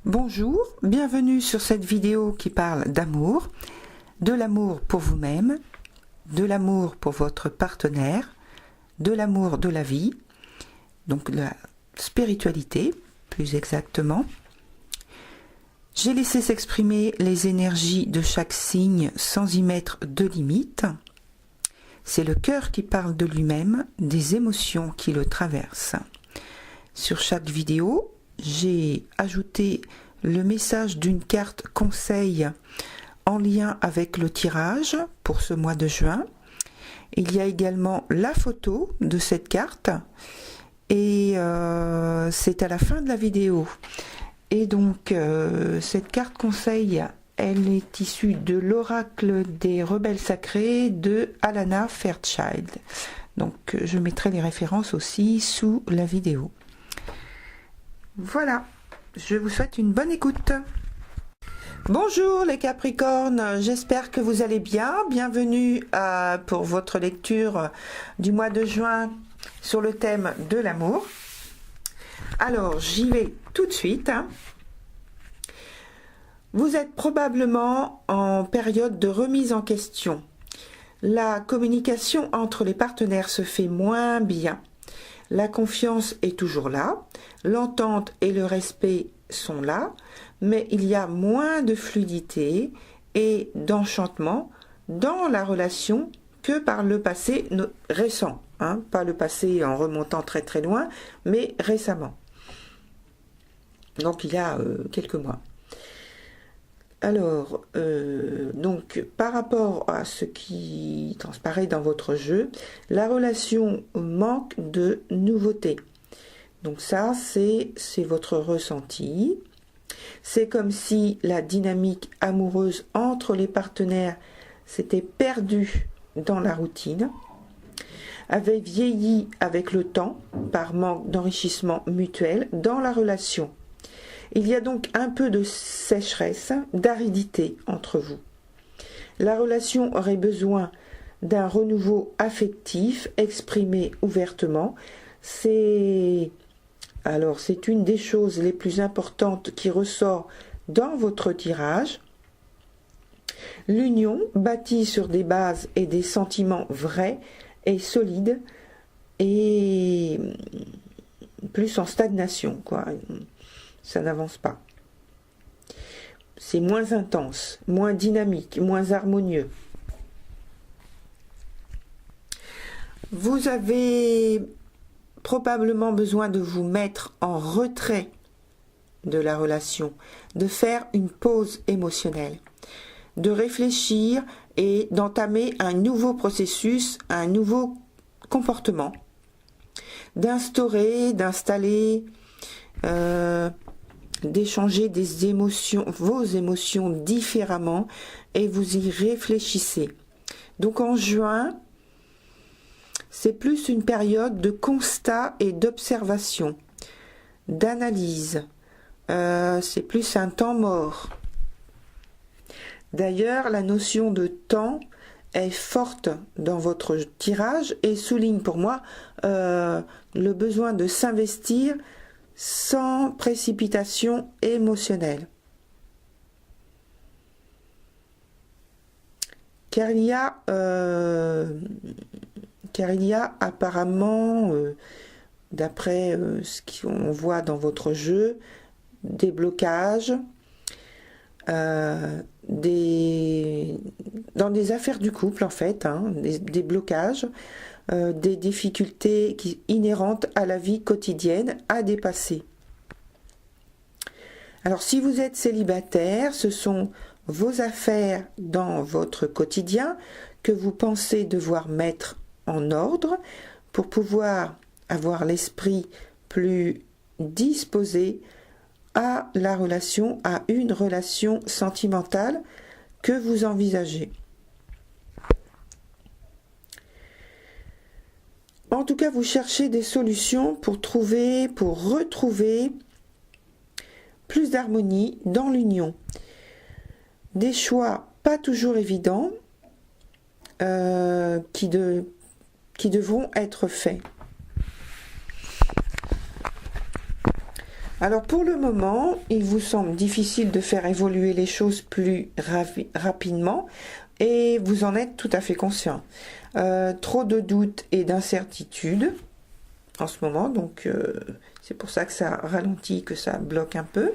Bonjour, bienvenue sur cette vidéo qui parle d'amour, de l'amour pour vous-même, de l'amour pour votre partenaire, de l'amour de la vie, donc de la spiritualité plus exactement. J'ai laissé s'exprimer les énergies de chaque signe sans y mettre de limite. C'est le cœur qui parle de lui-même, des émotions qui le traversent. Sur chaque vidéo, j'ai ajouté le message d'une carte conseil en lien avec le tirage pour ce mois de juin. Il y a également la photo de cette carte et c'est à la fin de la vidéo. Et donc cette carte conseil, elle est issue de l'oracle des rebelles sacrés de Alana Fairchild. Donc je mettrai les références aussi sous la vidéo. Voilà, je vous souhaite une bonne écoute. Bonjour les Capricornes, j'espère que vous allez bien. Bienvenue pour votre lecture du mois de juin sur le thème de l'amour. Alors, j'y vais tout de suite. Vous êtes probablement en période de remise en question. La communication entre les partenaires se fait moins bien. La confiance est toujours là, l'entente et le respect sont là, mais il y a moins de fluidité et d'enchantement dans la relation que par le passé récent, pas le passé en remontant très très loin, mais récemment. Donc il y a quelques mois. Alors, donc par rapport à ce qui transparaît dans votre jeu, la relation manque de nouveauté. Donc ça, c'est votre ressenti. C'est comme si la dynamique amoureuse entre les partenaires s'était perdue dans la routine, avait vieilli avec le temps par manque d'enrichissement mutuel dans la relation. Il y a donc un peu de sécheresse, d'aridité entre vous. La relation aurait besoin d'un renouveau affectif exprimé ouvertement. C'est une des choses les plus importantes qui ressort dans votre tirage. L'union, bâtie sur des bases et des sentiments vrais et solides, et plus en stagnation, quoi. Ça n'avance pas. C'est moins intense, moins dynamique, moins harmonieux. Vous avez probablement besoin de vous mettre en retrait de la relation, de faire une pause émotionnelle, de réfléchir et d'entamer un nouveau processus, un nouveau comportement, d'installer, d'échanger des émotions, vos émotions différemment, et vous y réfléchissez. Donc en juin, c'est plus une période de constat et d'observation, d'analyse. C'est plus un temps mort. D'ailleurs, la notion de temps est forte dans votre tirage et souligne pour moi le besoin de s'investir sans précipitation émotionnelle. Car il y a apparemment, d'après ce qu'on voit dans votre jeu, des blocages, dans des affaires du couple en fait, des blocages, des difficultés inhérentes à la vie quotidienne à dépasser. Alors si vous êtes célibataire, ce sont vos affaires dans votre quotidien que vous pensez devoir mettre en ordre pour pouvoir avoir l'esprit plus disposé à la relation, à une relation sentimentale que vous envisagez. En tout cas, vous cherchez des solutions pour retrouver plus d'harmonie dans l'union. Des choix pas toujours évidents qui devront être faits. Alors pour le moment, il vous semble difficile de faire évoluer les choses plus rapidement et vous en êtes tout à fait conscient. Trop de doutes et d'incertitudes en ce moment, donc c'est pour ça que ça ralentit, que ça bloque un peu.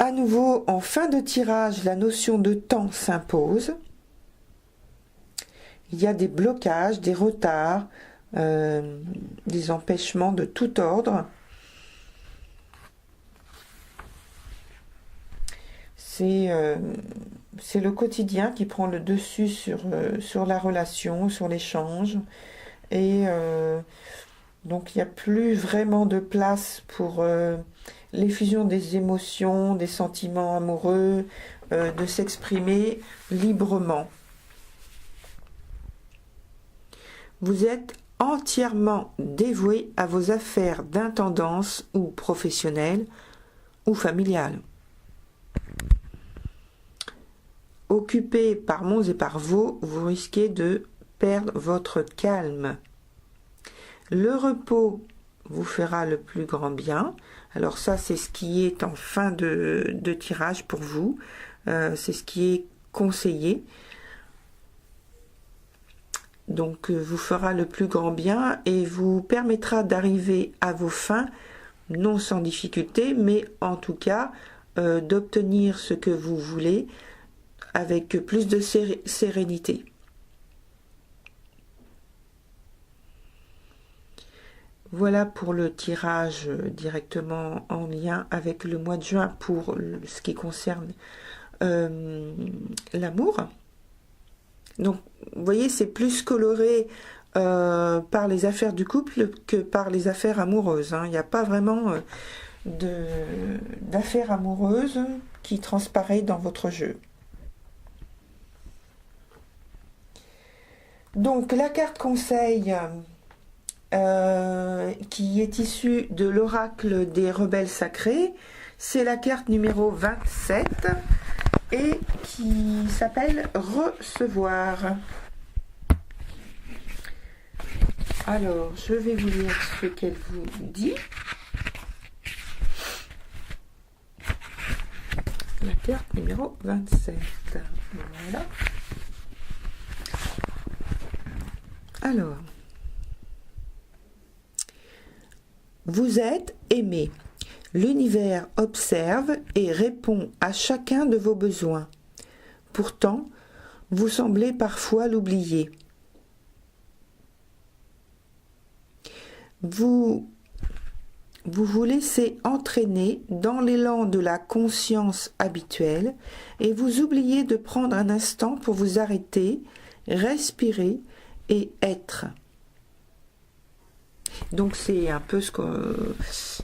À nouveau, en fin de tirage, la notion de temps s'impose. Il y a des blocages, des retards, des empêchements de tout ordre. C'est le quotidien qui prend le dessus sur la relation, sur l'échange. Et donc il n'y a plus vraiment de place pour l'effusion des émotions, des sentiments amoureux, de s'exprimer librement. Vous êtes entièrement dévoué à vos affaires d'intendance ou professionnelles ou familiales. Occupé par Mons et par Vaux, vous risquez de perdre votre calme. Le repos vous fera le plus grand bien. Alors ça, c'est ce qui est en fin de tirage pour vous. C'est ce qui est conseillé. Donc, vous fera le plus grand bien et vous permettra d'arriver à vos fins, non sans difficulté, mais en tout cas, d'obtenir ce que vous voulez avec plus de sérénité. Voilà pour le tirage directement en lien avec le mois de juin pour ce qui concerne l'amour. Donc, vous voyez, c'est plus coloré par les affaires du couple que par les affaires amoureuses. Il n'y a pas vraiment d'affaires amoureuses qui transparaît dans votre jeu. Donc, la carte conseil qui est issue de l'oracle des rebelles sacrés, c'est la carte numéro 27 et qui s'appelle Recevoir. Alors, je vais vous lire ce qu'elle vous dit. La carte numéro 27. Voilà. Alors, vous êtes aimé. L'univers observe et répond à chacun de vos besoins. Pourtant, vous semblez parfois l'oublier. Vous vous laissez entraîner dans l'élan de la conscience habituelle et vous oubliez de prendre un instant pour vous arrêter, respirer et être. Donc c'est un peu ce que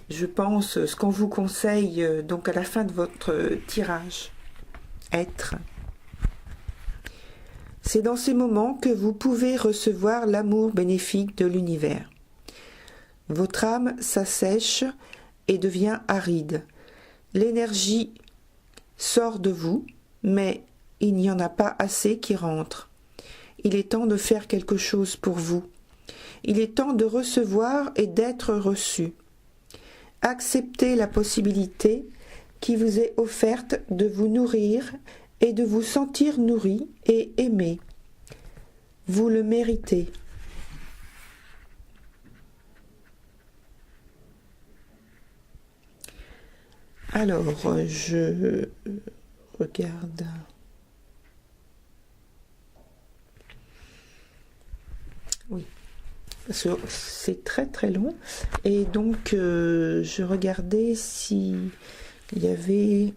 je pense, ce qu'on vous conseille donc à la fin de votre tirage. Être. C'est dans ces moments que vous pouvez recevoir l'amour bénéfique de l'univers. Votre âme s'assèche et devient aride. L'énergie sort de vous, mais il n'y en a pas assez qui rentre. Il est temps de faire quelque chose pour vous. Il est temps de recevoir et d'être reçu. Acceptez la possibilité qui vous est offerte de vous nourrir et de vous sentir nourri et aimé. Vous le méritez. Alors, je regarde. Oui. Parce que c'est très très long et donc je regardais s'il y avait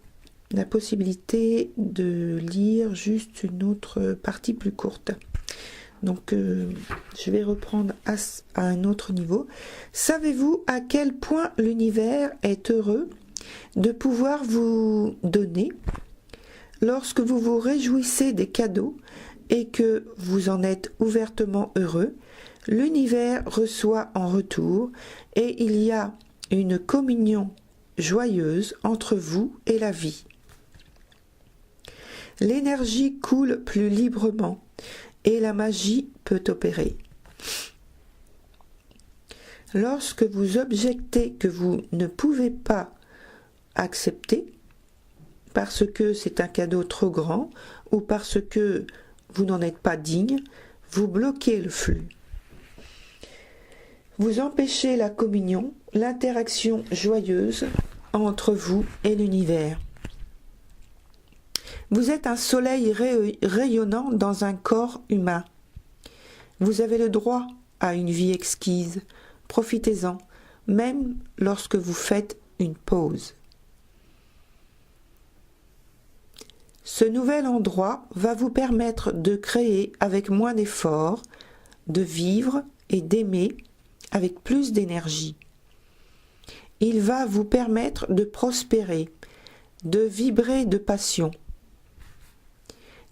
la possibilité de lire juste une autre partie plus courte. Donc je vais reprendre à un autre niveau. Savez-vous à quel point l'univers est heureux de pouvoir vous donner lorsque vous vous réjouissez des cadeaux et que vous en êtes ouvertement heureux? L'univers reçoit en retour et il y a une communion joyeuse entre vous et la vie. L'énergie coule plus librement et la magie peut opérer. Lorsque vous objectez que vous ne pouvez pas accepter, parce que c'est un cadeau trop grand ou parce que vous n'en êtes pas digne, vous bloquez le flux. Vous empêchez la communion, l'interaction joyeuse entre vous et l'univers. Vous êtes un soleil rayonnant dans un corps humain. Vous avez le droit à une vie exquise. Profitez-en, même lorsque vous faites une pause. Ce nouvel endroit va vous permettre de créer avec moins d'efforts, de vivre et d'aimer avec plus d'énergie. Il va vous permettre de prospérer, de vibrer de passion.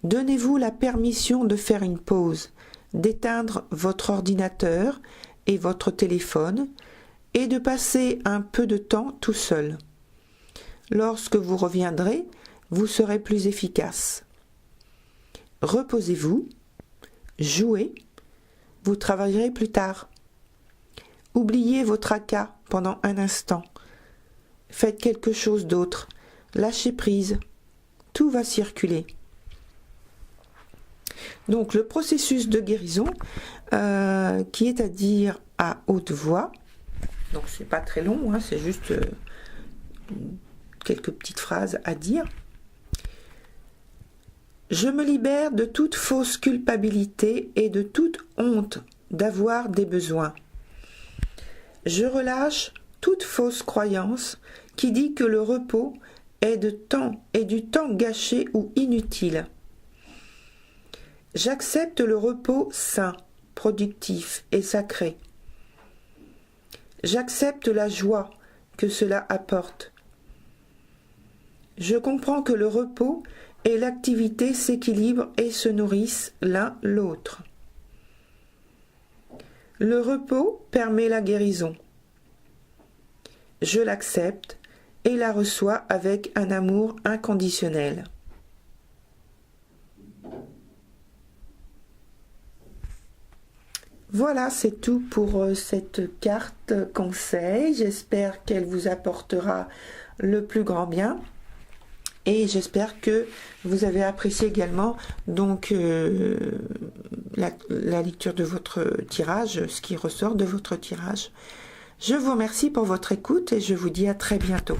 Donnez-vous la permission de faire une pause, d'éteindre votre ordinateur et votre téléphone et de passer un peu de temps tout seul. Lorsque vous reviendrez, vous serez plus efficace. Reposez-vous, jouez, vous travaillerez plus tard. Oubliez vos tracas pendant un instant. Faites quelque chose d'autre. Lâchez prise. Tout va circuler. Donc le processus de guérison, qui est à dire à haute voix, donc c'est pas très long, hein, c'est juste quelques petites phrases à dire. Je me libère de toute fausse culpabilité et de toute honte d'avoir des besoins. Je relâche toute fausse croyance qui dit que le repos est du temps gâché ou inutile. J'accepte le repos sain, productif et sacré. J'accepte la joie que cela apporte. Je comprends que le repos et l'activité s'équilibrent et se nourrissent l'un l'autre. Le repos permet la guérison. Je l'accepte et la reçois avec un amour inconditionnel. Voilà, c'est tout pour cette carte conseil. J'espère qu'elle vous apportera le plus grand bien. Et j'espère que vous avez apprécié également donc la lecture de votre tirage, ce qui ressort de votre tirage. Je vous remercie pour votre écoute et je vous dis à très bientôt.